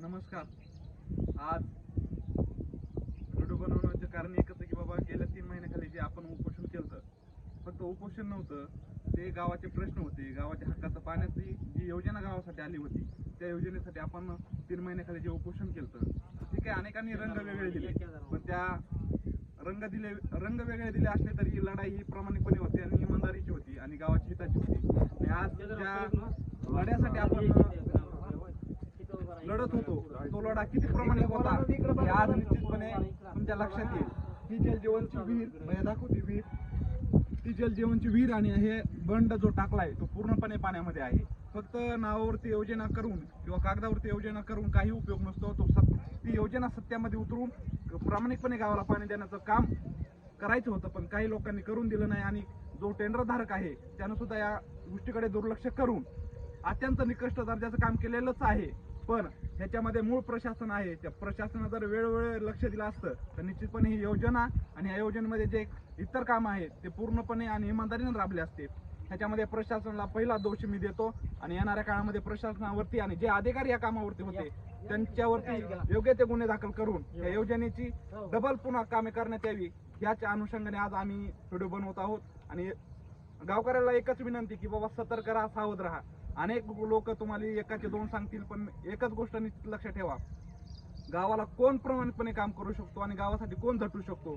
नमस्कार. आज व्हिडिओ बनवण्याचं कारण एकच आहे की बाबा गेल्या 3 महिन्याखाली जे आपण उपोषण केलं, फक्त उपोषण नव्हतं, ते गावाचे प्रश्न होते. गावाच्या हक्काचं पाण्याची जी योजना गावासाठी आली होती, त्या योजनेसाठी आपण 3 महिन्याखाली जे उपोषण केलं, ठीक आहे. अनेकांनी रंग वेगळे दिले, पण त्या रंग वेगळे दिले असले तरी ही लढाई ही प्रामाणिकपणे होती आणि इमानदारीची होती आणि गावाची हिताची होती. आणि आज ज्या लढ्यासाठी आपण लढत होतो, तो लढा किती प्रामाणिक होता हे आज निश्चितपणे तुमच्या लक्षात येईल. ही जलजीवनची विहीर म्हणजे दाखवती विहीर, ती जलजीवनची विहीर आणि हे बंड जो टाकलाय तो पूर्णपणे पाण्यामध्ये आहे. फक्त नावावरती योजना करून किंवा कागदावरती योजना करून काही उपयोग नसतो. ती योजना सत्यामध्ये उतरून प्रामाणिकपणे गावाला पाणी देण्याचं काम करायचं होतं, पण काही लोकांनी करून दिलं नाही. आणि जो टेंडरधारक आहे त्यानं सुद्धा या गोष्टीकडे दुर्लक्ष करून अत्यंत निकृष्ट दर्जाचं काम केलेलंच आहे. पण ह्याच्यामध्ये मूळ प्रशासन आहे, त्या प्रशासनानं जर वेळोवेळी लक्ष दिलं असतं तर निश्चितपणे ही योजना आणि या योजनेमध्ये जे इतर काम आहेत ते पूर्णपणे आणि इमानदारीने राबले असते. ह्याच्यामध्ये प्रशासनाला पहिला दोष मी देतो आणि येणाऱ्या काळामध्ये प्रशासनावरती आणि जे अधिकारी या कामावरती होते त्यांच्यावरती योग्य ते गुन्हे दाखल करून या योजनेची डबल पुन्हा कामे करण्यात यावी, याच्या अनुषंगाने आज आम्ही व्हिडिओ बनवत आहोत. आणि गावकऱ्याला एकच विनंती की बाबा सतर्क राहा, सावध राहा. अनेक लोक तुम्हाला एकाचे दोन सांगतील, पण एकच गोष्ट निश्चित लक्षात ठेवा, गावाला कोण प्रामाणिकपणे काम करू शकतो आणि गावासाठी कोण झटू शकतो